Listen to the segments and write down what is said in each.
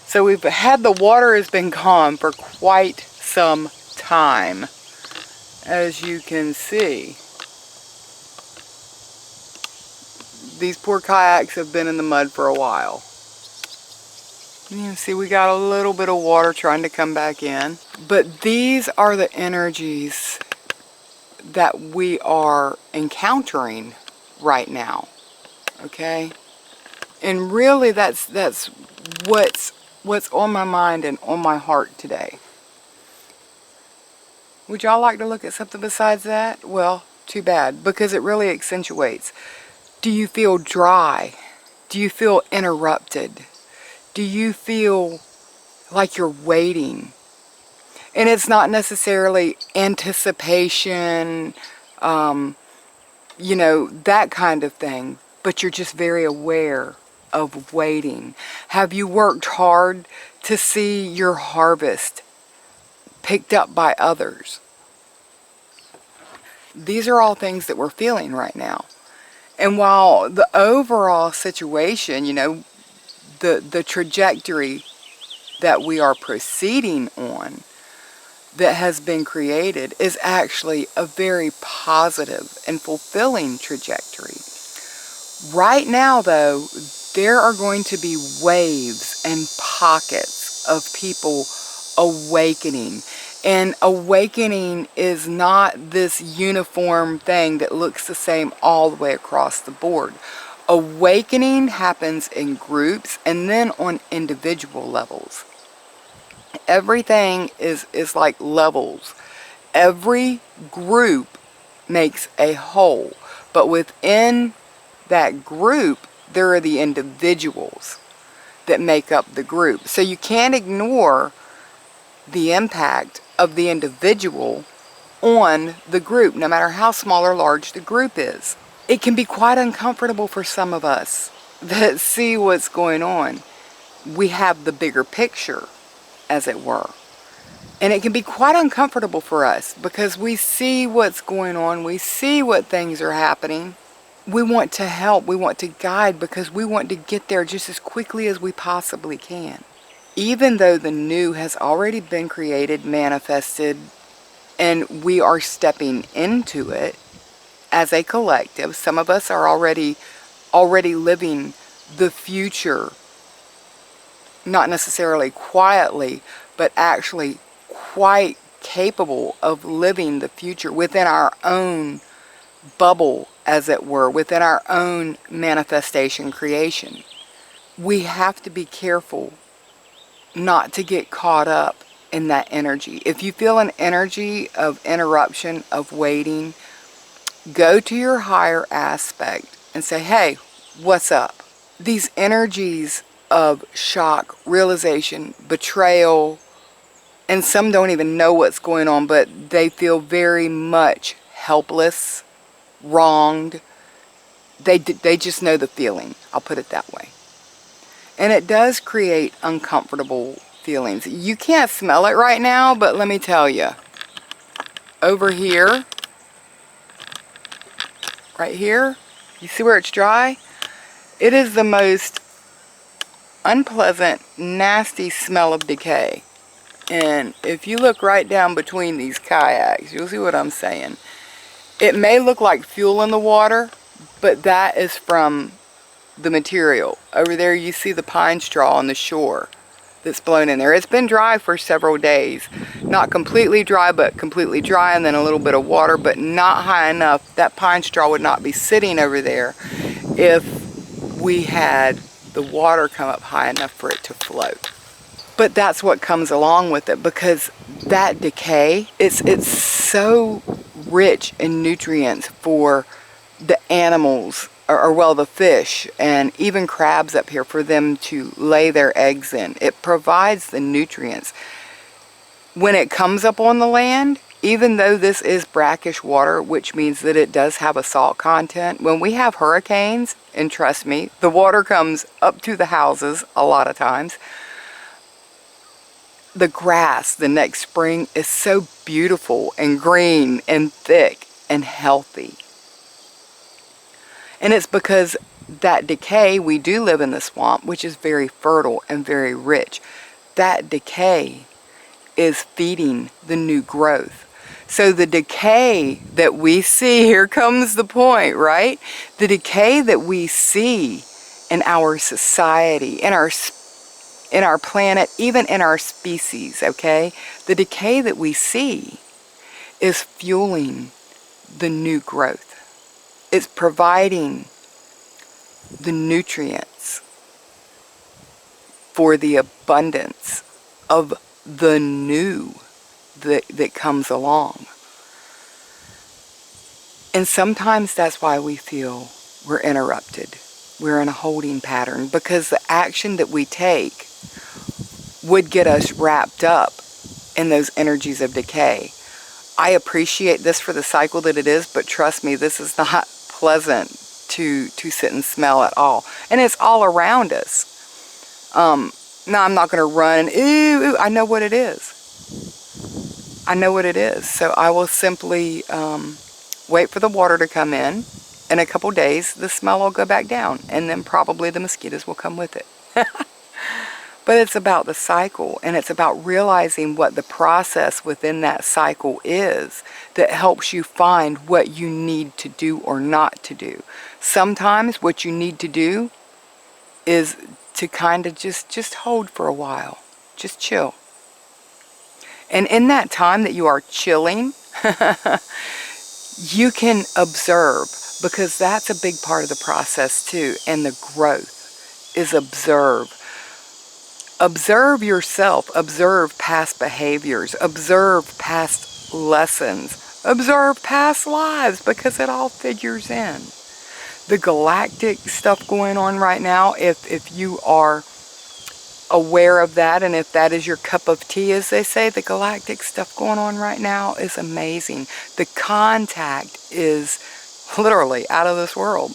So we've had the water has been gone for quite some time, as you can see. These poor kayaks have been in the mud for a while. You can see we got a little bit of water trying to come back in. But these are the energies that we are encountering right now. Okay? And really that's what's on my mind and on my heart today. Would y'all like to look at something besides that? Well, too bad, because it really accentuates. Do you feel dry? Do you feel interrupted? Do you feel like you're waiting? And it's not necessarily anticipation, you know, that kind of thing, but you're just very aware of waiting. Have you worked hard to see your harvest picked up by others? These are all things that we're feeling right now. And while the overall situation, you know, the trajectory that we are proceeding on that has been created is actually a very positive and fulfilling trajectory. Right now, though, there are going to be waves and pockets of people awakening. And awakening is not this uniform thing that looks the same all the way across the board. Awakening happens in groups and then on individual levels. Everything is like levels. Every group makes a whole, but within that group, there are the individuals that make up the group. So you can't ignore the impact of the individual on the group, no matter how small or large the group is. It can be quite uncomfortable for some of us that see what's going on. We have the bigger picture, as it were. And it can be quite uncomfortable for us because we see what's going on, we see what things are happening. We want to help, we want to guide, because we want to get there just as quickly as we possibly can. Even though the new has already been created, manifested, and we are stepping into it as a collective, some of us are already living the future, not necessarily quietly, but actually quite capable of living the future within our own bubble, as it were, within our own manifestation creation. We have to be careful not to get caught up in that energy. If you feel an energy of interruption, of waiting, go to your higher aspect and say, hey, what's up? These energies of shock, realization, betrayal, and some don't even know what's going on, but they feel very much helpless, wronged. They just know the feeling. I'll put it that way. And it does create uncomfortable feelings. You can't smell it right now, but let me tell you, over here, right here, you see where it's dry? It is the most unpleasant, nasty smell of decay. And if you look right down between these kayaks, you'll see what I'm saying. It may look like fuel in the water, but that is from the material. Over there you see the pine straw on the shore that's blown in there. It's been dry for several days. Not completely dry, but completely dry, and then a little bit of water, but not high enough. That pine straw would not be sitting over there if we had the water come up high enough for it to float. But that's what comes along with it, because that decay, it's so rich in nutrients for the animals, or well, the fish, and even crabs up here, for them to lay their eggs in. It provides the nutrients. When it comes up on the land, even though this is brackish water, which means that it does have a salt content, when we have hurricanes, and trust me, the water comes up to the houses a lot of times, the grass the next spring is so beautiful and green and thick and healthy. And it's because that decay, we do live in the swamp, which is very fertile and very rich. That decay is feeding the new growth. So the decay that we see, here comes the point, right? The decay that we see in our society, in our planet, even in our species, okay? The decay that we see is fueling the new growth. It's providing the nutrients for the abundance of the new that comes along. And sometimes that's why we feel we're interrupted. We're in a holding pattern, because the action that we take would get us wrapped up in those energies of decay. I appreciate this for the cycle that it is, but trust me, this is not pleasant to sit and smell at all. And it's all around us. Now, I'm not going to run, ooh, I know what it is. I know what it is. So I will simply wait for the water to come in. In a couple days, the smell will go back down, and then probably the mosquitoes will come with it. But it's about the cycle, and it's about realizing what the process within that cycle is that helps you find what you need to do or not to do. Sometimes what you need to do is to kind of just hold for a while. Just chill. And in that time that you are chilling, you can observe, because that's a big part of the process too, and the growth is observe. Observe yourself, observe past behaviors, observe past lessons, observe past lives, because it all figures in. The galactic stuff going on right now, if you are aware of that, and if that is your cup of tea, as they say, the galactic stuff going on right now is amazing. The contact is literally out of this world.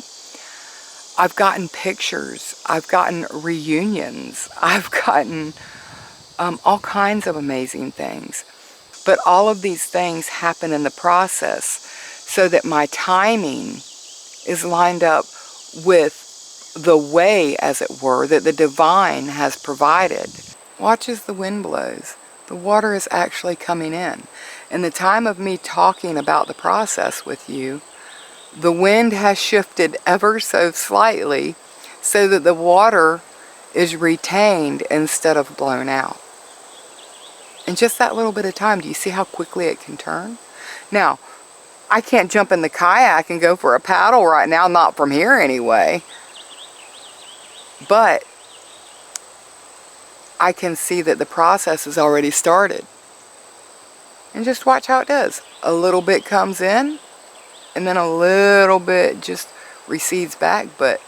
I've gotten pictures, I've gotten reunions, I've gotten all kinds of amazing things. But all of these things happen in the process so that my timing is lined up with the way, as it were, that the divine has provided. Watch as the wind blows. The water is actually coming in. In the time of me talking about the process with you, the wind has shifted ever so slightly so that the water is retained instead of blown out. In just that little bit of time, do you see how quickly it can turn? Now, I can't jump in the kayak and go for a paddle right now, not from here anyway. But I can see that the process has already started. And just watch how it does. A little bit comes in, and then a little bit just recedes back. But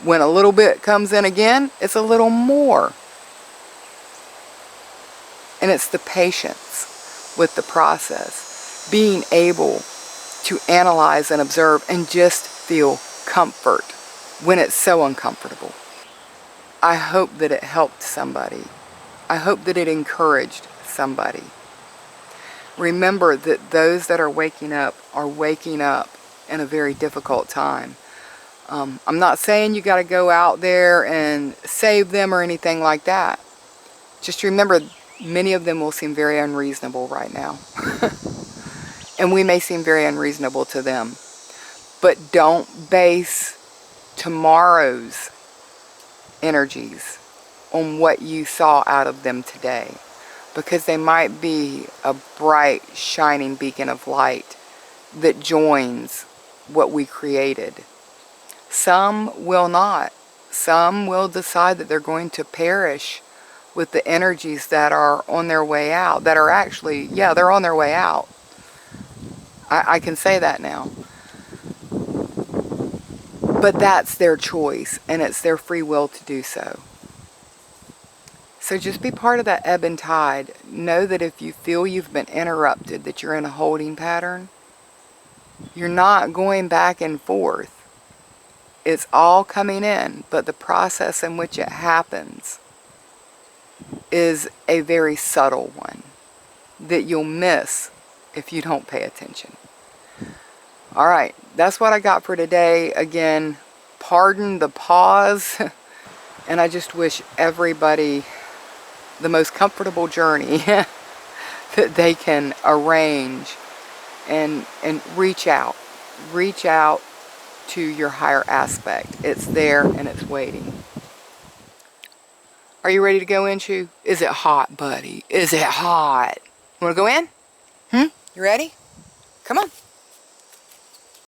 when a little bit comes in again, it's a little more. And it's the patience with the process. Being able to analyze and observe and just feel comfort when it's so uncomfortable. I hope that it helped somebody. I hope that it encouraged somebody. Remember that those that are waking up in a very difficult time. I'm not saying you got to go out there and save them or anything like that. Just remember, many of them will seem very unreasonable right now. And we may seem very unreasonable to them. But don't base tomorrow's energies on what you saw out of them today. Because they might be a bright, shining beacon of light that joins what we created. Some will not. Some will decide that they're going to perish with the energies that are on their way out. That are actually, yeah, they're on their way out. I can say that now. But that's their choice, and it's their free will to do so. So just be part of that ebb and tide. Know that if you feel you've been interrupted, that you're in a holding pattern, you're not going back and forth. It's all coming in, but the process in which it happens is a very subtle one that you'll miss if you don't pay attention. All right, that's what I got for today. Again, pardon the pause. And I just wish everybody the most comfortable journey that they can arrange, and reach out. Reach out to your higher aspect. It's there and it's waiting. Are you ready to go in, Shu? Is it hot, buddy? Is it hot? You want to go in? You ready? Come on.